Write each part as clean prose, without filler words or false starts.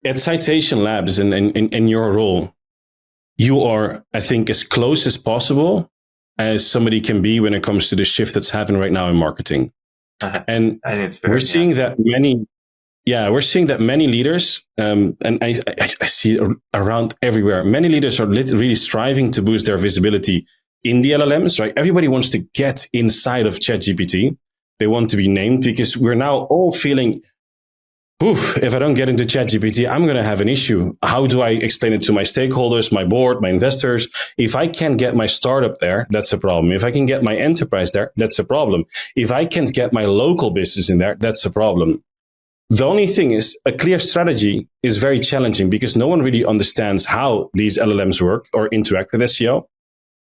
at Citation Labs in your role, you are, I think, as close as possible as somebody can be when it comes to the shift that's happening right now in marketing. And I think it's fair, we're seeing that many leaders, and I see it around everywhere. Many leaders are really striving to boost their visibility in the LLMs, right? Everybody wants to get inside of ChatGPT. They want to be named because we're now all feeling, if I don't get into ChatGPT, I'm going to have an issue. How do I explain it to my stakeholders, my board, my investors? If I can't get my startup there, that's a problem. If I can get my enterprise there, that's a problem. If I can't get my local business in there, that's a problem. The only thing is, a clear strategy is very challenging because no one really understands how these LLMs work or interact with SEO.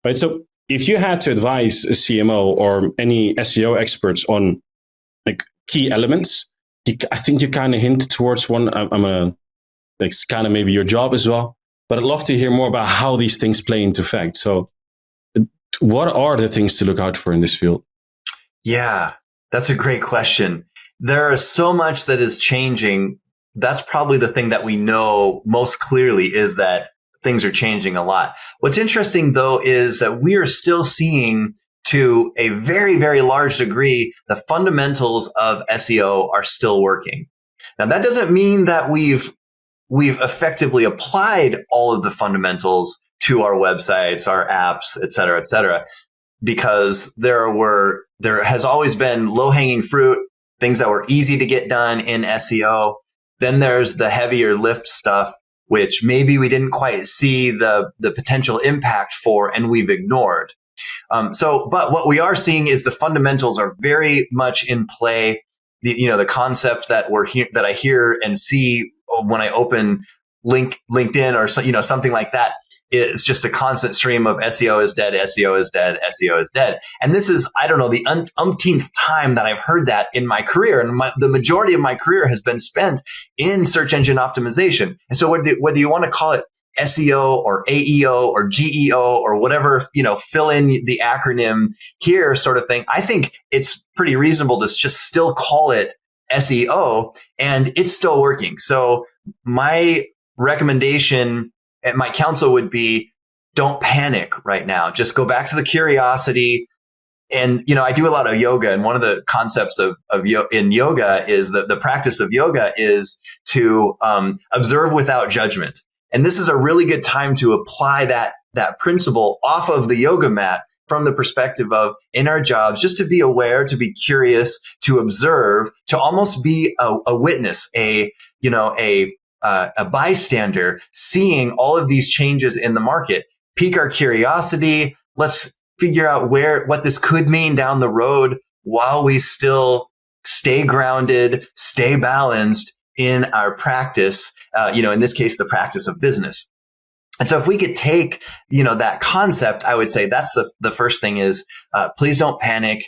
Right? So if you had to advise a CMO or any SEO experts on like key elements, I think you kind of hint towards one. It's kind of maybe your job as well, but I'd love to hear more about how these things play into effect. So what are the things to look out for in this field? Yeah, that's a great question. There is so much that is changing. That's probably the thing that we know most clearly is that things are changing a lot. What's interesting, though, is that we are still seeing to a very, very large degree, the fundamentals of SEO are still working. Now, that doesn't mean that we've effectively applied all of the fundamentals to our websites, our apps, et cetera, because there has always been low-hanging fruit, things that were easy to get done in SEO. Then there's the heavier lift stuff, which maybe we didn't quite see the potential impact for, and we've ignored. But what we are seeing is the fundamentals are very much in play. The concept that that I hear and see when I open LinkedIn or something like that is just a constant stream of SEO is dead, SEO is dead, SEO is dead. And this is, I don't know, the umpteenth time that I've heard that in my career. And the majority of my career has been spent in search engine optimization. And so whether you want to call it SEO or AEO or GEO or whatever, fill in the acronym here sort of thing, I think it's pretty reasonable to just still call it SEO and it's still working. So my recommendation and my counsel would be, don't panic right now. Just go back to the curiosity. And, I do a lot of yoga. And one of the concepts in yoga is the practice of yoga is to observe without judgment. And this is a really good time to apply that principle off of the yoga mat from the perspective of in our jobs, just to be aware, to be curious, to observe, to almost be a witness, a bystander seeing all of these changes in the market. Pique our curiosity. Let's figure out what this could mean down the road while we still stay grounded, stay balanced in our practice. In this case, the practice of business. And so if we could take, that concept, I would say that's the first thing is, please don't panic.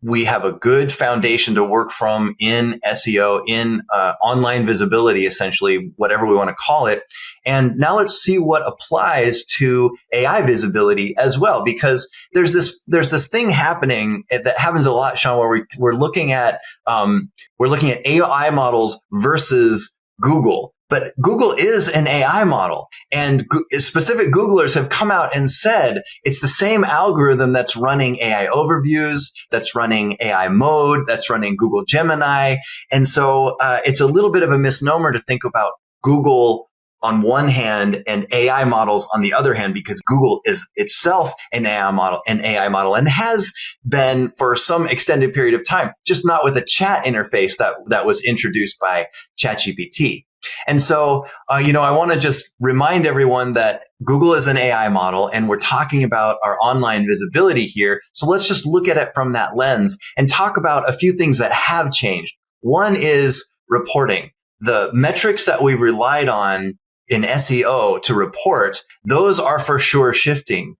We have a good foundation to work from in SEO, in online visibility, essentially, whatever we want to call it. And now let's see what applies to AI visibility as well, because there's this thing happening that happens a lot, Sean, where we're looking at AI models versus Google. But Google is an AI model, and specific Googlers have come out and said it's the same algorithm that's running AI overviews, that's running AI mode, that's running Google Gemini. And so it's a little bit of a misnomer to think about Google on one hand and AI models on the other hand, because Google is itself an AI model and has been for some extended period of time, just not with a chat interface that was introduced by ChatGPT. And so, I want to just remind everyone that Google is an AI model and we're talking about our online visibility here. So let's just look at it from that lens and talk about a few things that have changed. One is reporting. The metrics that we relied on in SEO to report, those are for sure shifting.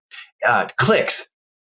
Clicks,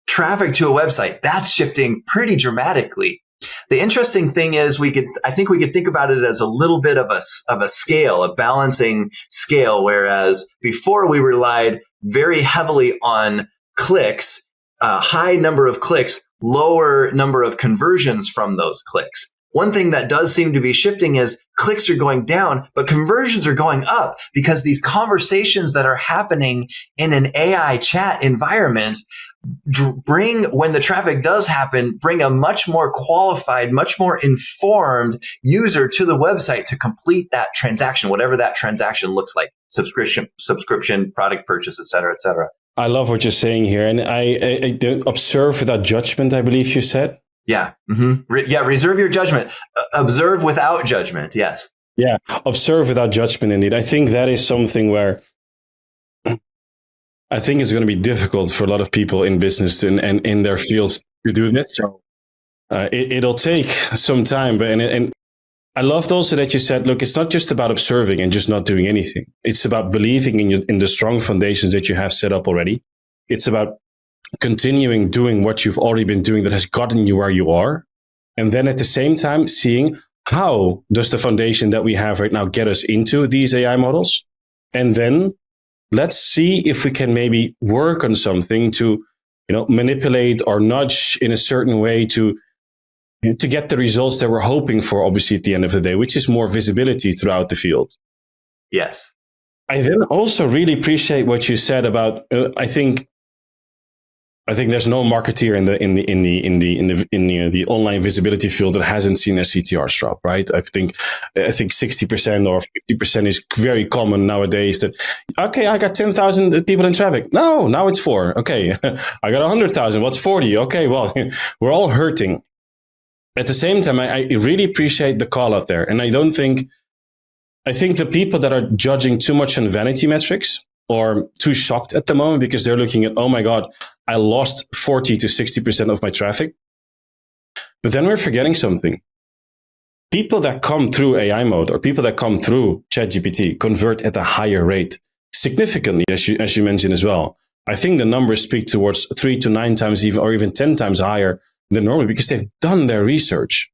traffic to a website, that's shifting pretty dramatically. The interesting thing is I think we could think about it as a little bit of a scale, a balancing scale, whereas before we relied very heavily on clicks, high number of clicks, lower number of conversions from those clicks. one thing that does seem to be shifting is clicks are going down, but conversions are going up because these conversations that are happening in an AI chat environment bring, when the traffic does happen, bring a much more qualified, much more informed user to the website to complete that transaction, whatever that transaction looks like, subscription, product purchase, et cetera, et cetera. I love what you're saying here. And I don't observe without judgment, I believe you said. Yeah. Reserve your judgment. Observe without judgment. Yes. Yeah. Observe without judgment. Indeed. I think that is something where I think it's going to be difficult for a lot of people in business and in their fields to do this. So it'll take some time. But and I loved also that you said, look, it's not just about observing and just not doing anything. It's about believing in the strong foundations that you have set up already. It's about continuing doing what you've already been doing that has gotten you where you are. And then at the same time, seeing how does the foundation that we have right now get us into these AI models? And then let's see if we can maybe work on something to, manipulate or nudge in a certain way to get the results that we're hoping for, obviously, at the end of the day, which is more visibility throughout the field. Yes. I then also really appreciate what you said about, I think there's no marketeer in the online visibility field that hasn't seen a CTR drop, right? I think 60% or 50% is very common nowadays. That okay, I got 10,000 people in traffic. No, now it's 4. Okay, I got 100,000. What's 40? Okay, well, we're all hurting. At the same time, I really appreciate the call out there, and I think the people that are judging too much on vanity metrics or too shocked at the moment because they're looking at, oh my God, I lost 40 to 60% of my traffic. But then we're forgetting something. People that come through AI mode or people that come through ChatGPT convert at a higher rate, significantly, as you mentioned as well. I think the numbers speak towards 3 to 9 times even, or even 10 times higher than normal because they've done their research.